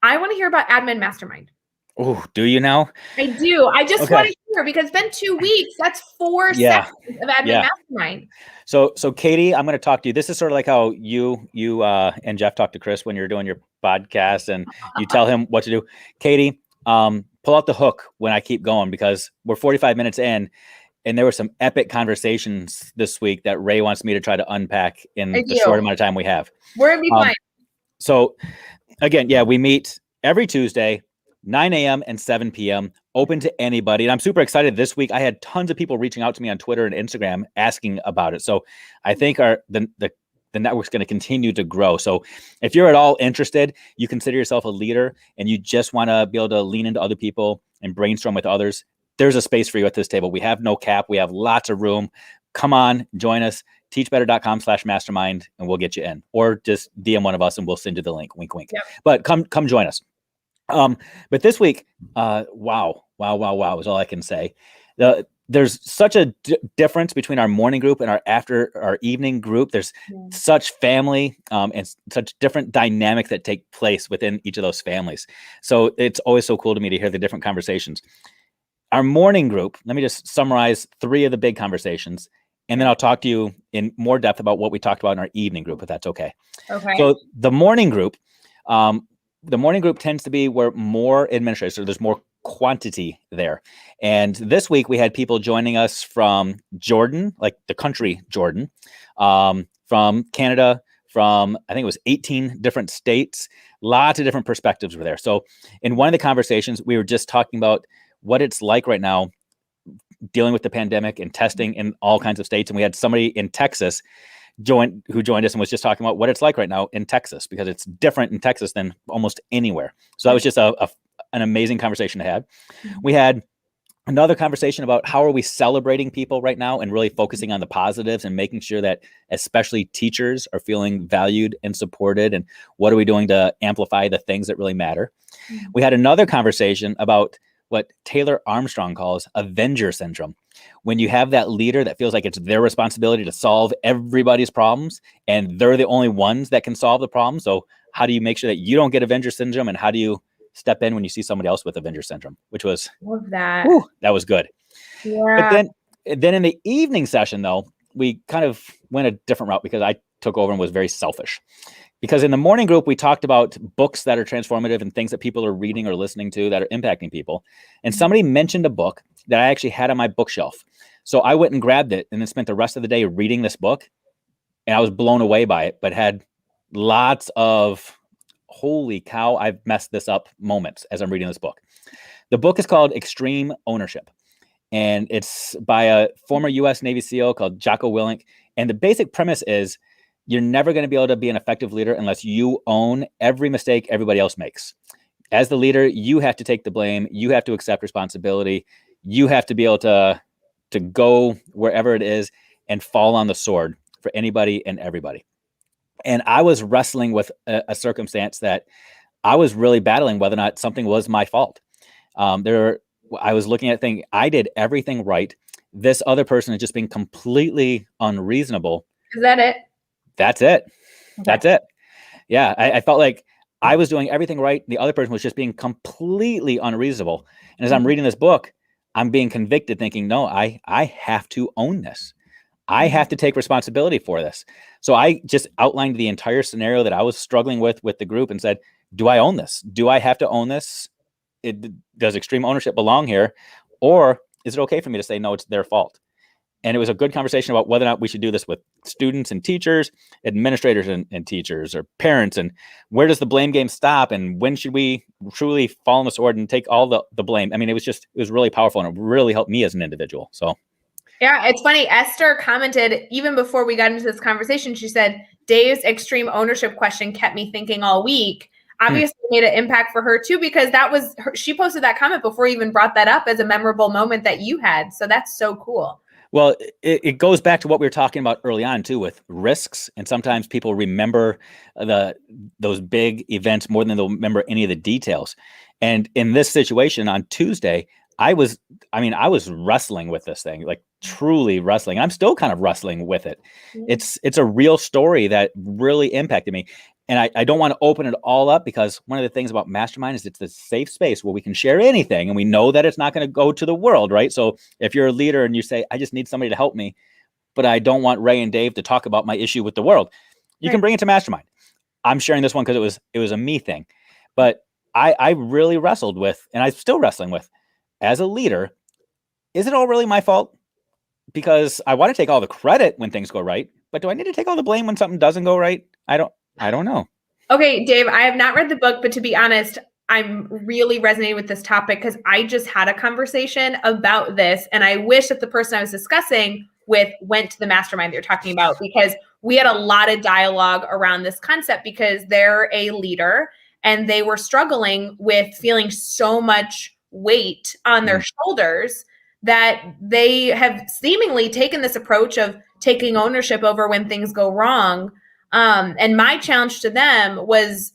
I want to hear about Admin Mastermind. Oh, do you now? I do. I just want to hear, because it's been 2 weeks. That's 4 sessions of Admin Mastermind. So Katie, I'm going to talk to you. This is sort of like how you and Jeff talk to Chris when you're doing your podcast, and you tell him what to do. Katie, pull out the hook when I keep going, because we're 45 minutes in, and there were some epic conversations this week that Rae wants me to try to unpack in the short amount of time we have. We're going to be fine. So again, we meet every Tuesday, 9 a.m. and 7 p.m. open to anybody. And I'm super excited. This week, I had tons of people reaching out to me on Twitter and Instagram asking about it. So I think the network's going to continue to grow. So if you're at all interested, you consider yourself a leader and you just want to be able to lean into other people and brainstorm with others, there's a space for you at this table. We have no cap. We have lots of room. Come on, join us. teachbetter.com/mastermind, and we'll get you in. Or just DM one of us and we'll send you the link. Wink, wink. Yep. But come join us. But this week, wow, Wow, wow, wow is all I can say. There's such a difference between our morning group and our evening group. There's such family and such different dynamics that take place within each of those families. So it's always so cool to me to hear the different conversations. Our morning group, let me just summarize 3 of the big conversations, and then I'll talk to you in more depth about what we talked about in our evening group, if that's okay. Okay. So the morning group tends to be where more administrators, so there's more quantity there. And this week we had people joining us from Jordan, like the country Jordan, from Canada, from I think it was 18 different states. Lots of different perspectives were there. So in one of the conversations, we were just talking about what it's like right now dealing with the pandemic and testing in all kinds of states. And we had somebody in Texas who joined us and was just talking about what it's like right now in Texas, because it's different in Texas than almost anywhere. So that was just an amazing conversation to have. We had another conversation about how are we celebrating people right now and really focusing on the positives and making sure that especially teachers are feeling valued and supported, and what are we doing to amplify the things that really matter. We had another conversation about what Taylor Armstrong calls Avenger syndrome. When you have that leader that feels like it's their responsibility to solve everybody's problems and they're the only ones that can solve the problem. So how do you make sure that you don't get Avenger syndrome, and how do you step in when you see somebody else with Avenger syndrome, which was, love that. That was good. Yeah. But then in the evening session, though, we kind of went a different route because I took over and was very selfish. Because in the morning group, we talked about books that are transformative and things that people are reading or listening to that are impacting people. And somebody mentioned a book that I actually had on my bookshelf. So I went and grabbed it and then spent the rest of the day reading this book. And I was blown away by it, but had lots of holy cow, I've messed this up moments as I'm reading this book. The book is called Extreme Ownership. And it's by a former U.S. Navy SEAL called Jocko Willink. And the basic premise is you're never going to be able to be an effective leader unless you own every mistake everybody else makes. As the leader, you have to take the blame. You have to accept responsibility. You have to be able to go wherever it is and fall on the sword for anybody and everybody. And I was wrestling with a circumstance that I was really battling whether or not something was my fault. I was looking at thinking, I did everything right. This other person is just being completely unreasonable. Is that it? That's it. Okay. That's it. Yeah. I felt like I was doing everything right. The other person was just being completely unreasonable. And as I'm reading this book, I'm being convicted thinking, no, I have to own this. I have to take responsibility for this. So I just outlined the entire scenario that I was struggling with the group and said, do I own this? Do I have to own this? Does extreme ownership belong here? Or is it okay for me to say, no, it's their fault? And it was a good conversation about whether or not we should do this with students and teachers, administrators and teachers, or parents. And where does the blame game stop? And when should we truly fall on the sword and take all the blame? I mean, it was really powerful, and it really helped me as an individual. So. Yeah, it's funny. Esther commented even before we got into this conversation. She said, Dave's extreme ownership question kept me thinking all week. Obviously made an impact for her too, because that was she posted that comment before you even brought that up as a memorable moment that you had. So that's so cool. Well, it goes back to what we were talking about early on too, with risks. And sometimes people remember those big events more than they'll remember any of the details. And in this situation on Tuesday, I was wrestling with this thing, like truly wrestling. And I'm still kind of wrestling with it. It's a real story that really impacted me. And I don't want to open it all up, because one of the things about Mastermind is it's a safe space where we can share anything. And we know that it's not going to go to the world, right? So if you're a leader and you say, I just need somebody to help me, but I don't want Rae and Dave to talk about my issue with the world, you can bring it to Mastermind. I'm sharing this one because it was a me thing. But I really wrestled with, and I'm still wrestling with, as a leader, is it all really my fault? Because I want to take all the credit when things go right, but do I need to take all the blame when something doesn't go right? I don't know. Okay, Dave, I have not read the book, but to be honest, I'm really resonating with this topic because I just had a conversation about this, and I wish that the person I was discussing with went to the mastermind they're talking about, because we had a lot of dialogue around this concept, because they're a leader and they were struggling with feeling so much weight on their shoulders that they have seemingly taken this approach of taking ownership over when things go wrong. And my challenge to them was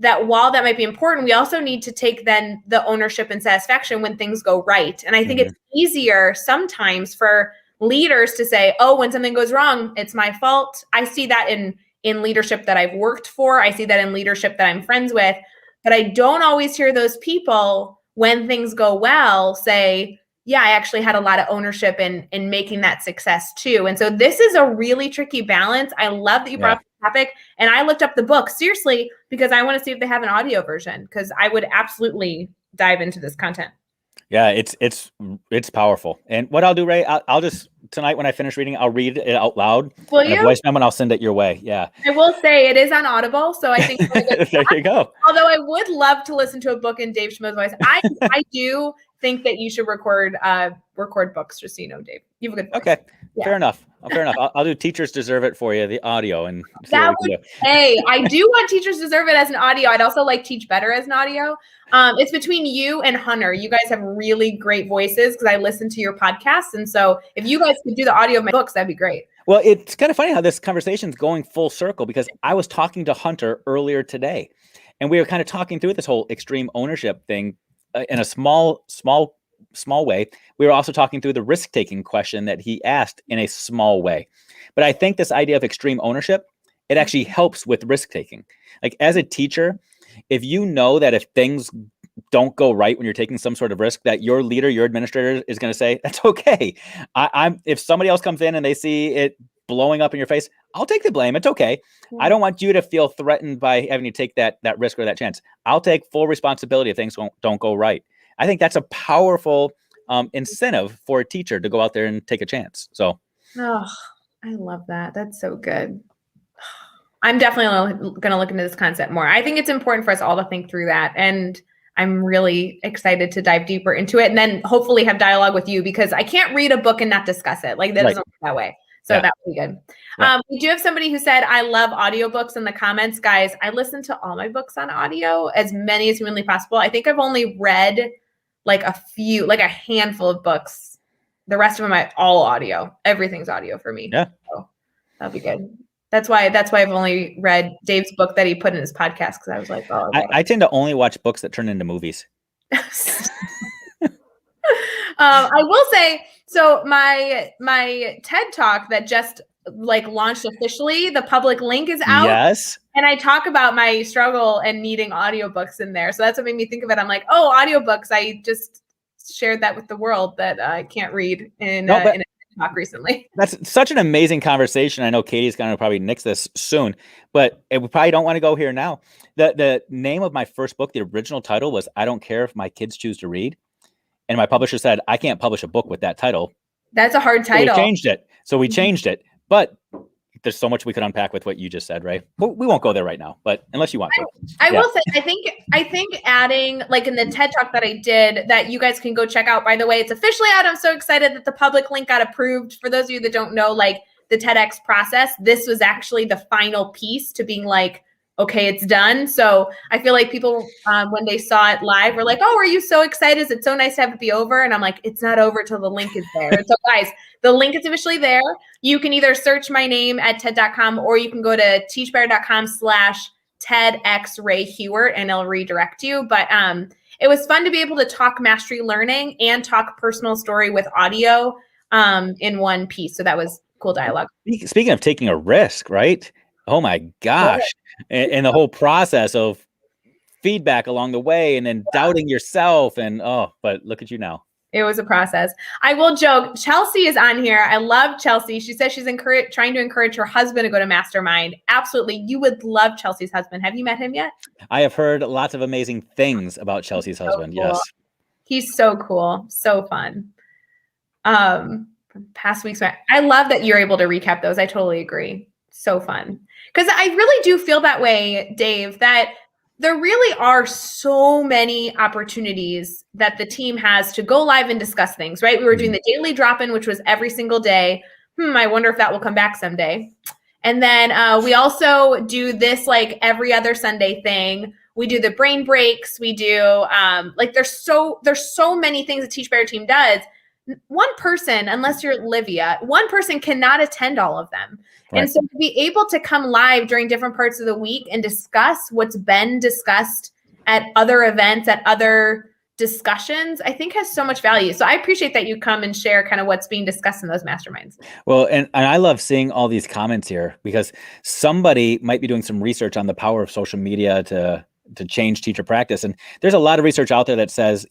that while that might be important, we also need to take then the ownership and satisfaction when things go right. And I think it's easier sometimes for leaders to say, oh, when something goes wrong, it's my fault. I see that in leadership that I've worked for. I see that in leadership that I'm friends with. But I don't always hear those people when things go well say, yeah, I actually had a lot of ownership in making that success too. And so this is a really tricky balance. I love that you brought up the topic. And I looked up the book seriously because I want to see if they have an audio version, because I would absolutely dive into this content. Yeah, it's powerful. And what I'll do, Rae, I'll just tonight when I finish reading, I'll read it out loud. Will you? A voice memo, and I'll send it your way. Yeah. I will say it is on Audible, so I think there you go. Although I would love to listen to a book in Dave Schmo's voice. I do think that you should record books, just so you know, Dave. You have a good voice. Okay. Yeah. Fair enough. I'll do Teachers Deserve It for you, the audio, and that would. Hey, I do want Teachers Deserve It as an audio. I'd also like Teach Better as an audio. It's between you and Hunter. You guys have really great voices because I listen to your podcasts, and so if you guys could do the audio of my books, that'd be great. Well, it's kind of funny how this conversation's going full circle, because I was talking to Hunter earlier today, and we were kind of talking through this whole extreme ownership thing in a small way. We were also talking through the risk-taking question that he asked in a small way. But I think this idea of extreme ownership, it actually helps with risk-taking. Like as a teacher, if you know that if things don't go right when you're taking some sort of risk, that your leader, your administrator is going to say, that's okay. If somebody else comes in and they see it blowing up in your face, I'll take the blame. It's okay. I don't want you to feel threatened by having to take that risk or that chance. I'll take full responsibility if things don't go right. I think that's a powerful incentive for a teacher to go out there and take a chance. So, I love that. That's so good. I'm definitely going to look into this concept more. I think it's important for us all to think through that. And I'm really excited to dive deeper into it and then hopefully have dialogue with you, because I can't read a book and not discuss it. Like that doesn't work that way. So that would be good. Yeah. We do have somebody who said, I love audiobooks in the comments. Guys, I listen to all my books on audio, as many as humanly possible. I think I've only read like a handful of books. The rest of them are all audio. Everything's audio for me. Yeah. So that'll be good. That's why I've only read Dave's book that he put in his podcast, because I was like, oh. I tend to only watch books that turn into movies. I will say, so my TED Talk that just like launched officially, the public link is out. Yes. And I talk about my struggle and needing audiobooks in there. So that's what made me think of it. I'm like, oh, audiobooks. I just shared that with the world that I can't read in a talk recently. That's such an amazing conversation. I know Katie's going to probably nix this soon, but we probably don't want to go here now. The name of my first book, the original title was I Don't Care If My Kids Choose to Read. And my publisher said, I can't publish a book with that title. That's a hard title. So we changed it. But there's so much we could unpack with what you just said, Rae. We won't go there right now, but unless you want to. I will say, I think adding, like in the TED Talk that I did, that you guys can go check out, by the way, it's officially out. I'm so excited that the public link got approved. For those of you that don't know, like the TEDx process, this was actually the final piece to being like, okay, it's done. So I feel like people, when they saw it live, were like, oh, are you so excited? Is it so nice to have it be over? And I'm like, it's not over till the link is there. And so guys, the link is officially there. You can either search my name at TED.com, or you can go to teachbetter.com/TEDx Rae Hughart, and it'll redirect you. But it was fun to be able to talk mastery learning and talk personal story with audio in one piece. So that was cool dialogue. Speaking of taking a risk, right? Oh my gosh. And the whole process of feedback along the way, and then doubting yourself, and but look at you now. It was a process. I will joke. Chelsea is on here. I love Chelsea. She says she's trying to encourage her husband to go to Mastermind. Absolutely. You would love Chelsea's husband. Have you met him yet? I have heard lots of amazing things about Chelsea's husband. Cool. Yes. He's so cool. So fun. Past weeks. I love that you're able to recap those. I totally agree. So fun. Because I really do feel that way, Dave, that there really are so many opportunities that the team has to go live and discuss things, right? We were doing the daily drop-in, which was every single day. I wonder if that will come back someday. And then we also do this like every other Sunday thing. We do the brain breaks. We do like there's so many things the Teach Better team does. one person, unless you're Livia, one person cannot attend all of them. Right. And so to be able to come live during different parts of the week and discuss what's been discussed at other events, at other discussions, I think has so much value. So I appreciate that you come and share kind of what's being discussed in those masterminds. Well, and I love seeing all these comments here because somebody might be doing some research on the power of social media to change teacher practice. And there's a lot of research out there that says,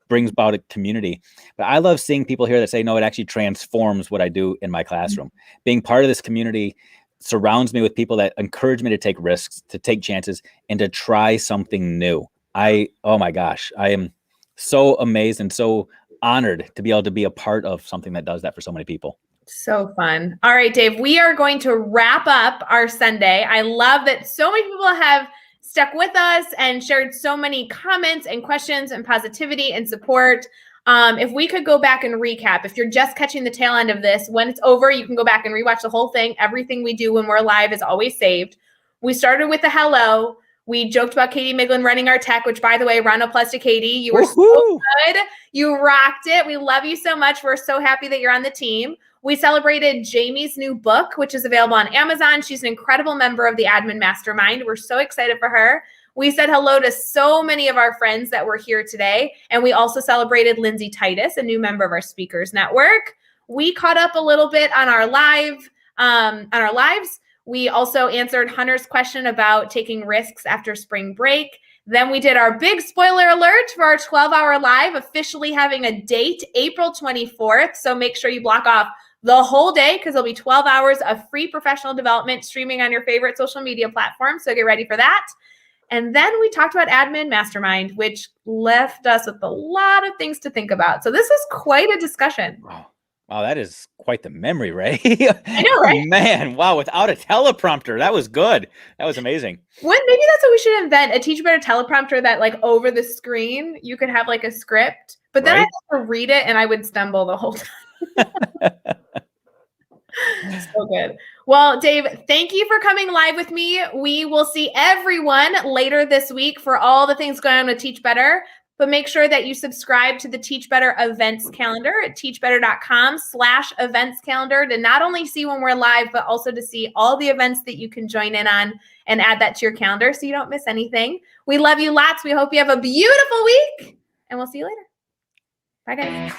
brings about a community. But I love seeing people here that say, no, it actually transforms what I do in my classroom. Mm-hmm. Being part of this community surrounds me with people that encourage me to take risks, to take chances, and to try something new. Oh my gosh, I am so amazed and so honored to be able to be a part of something that does that for so many people. So fun. All right, Dave, we are going to wrap up our Sunday. I love that so many people have stuck with us and shared so many comments and questions and positivity and support. If we could go back and recap, if you're just catching the tail end of this, when it's over, you can go back and rewatch the whole thing. Everything we do when we're live is always saved. We started with a hello. We joked about Katie Miglin running our tech, which, by the way, round of applause to Katie. You were so good. You rocked it. We love you so much. We're so happy that you're on the team. We celebrated Jamie's new book, which is available on Amazon. She's an incredible member of the Admin Mastermind. We're so excited for her. We said hello to so many of our friends that were here today. And we also celebrated Lindsay Titus, a new member of our Speakers Network. We caught up a little bit on our lives. We also answered Hunter's question about taking risks after spring break. Then we did our big spoiler alert for our 12-hour live, officially having a date, April 24th. So make sure you block off the whole day because there'll be 12 hours of free professional development streaming on your favorite social media platform. So get ready for that. And then we talked about Admin Mastermind, which left us with a lot of things to think about. So this was quite a discussion. Wow, that is quite the memory, Rae. I know, right? Oh, man, wow, without a teleprompter. That was good. That was amazing. Maybe that's what we should invent, a Teach Better teleprompter that like over the screen, you could have like a script, but then I'd have to read it and I would stumble the whole time. So good. Well, Dave, thank you for coming live with me. We will see everyone later this week for all the things going on with Teach Better. But make sure that you subscribe to the Teach Better events calendar at teachbetter.com/events calendar to not only see when we're live, but also to see all the events that you can join in on and add that to your calendar so you don't miss anything. We love you lots. We hope you have a beautiful week and we'll see you later. Bye, guys.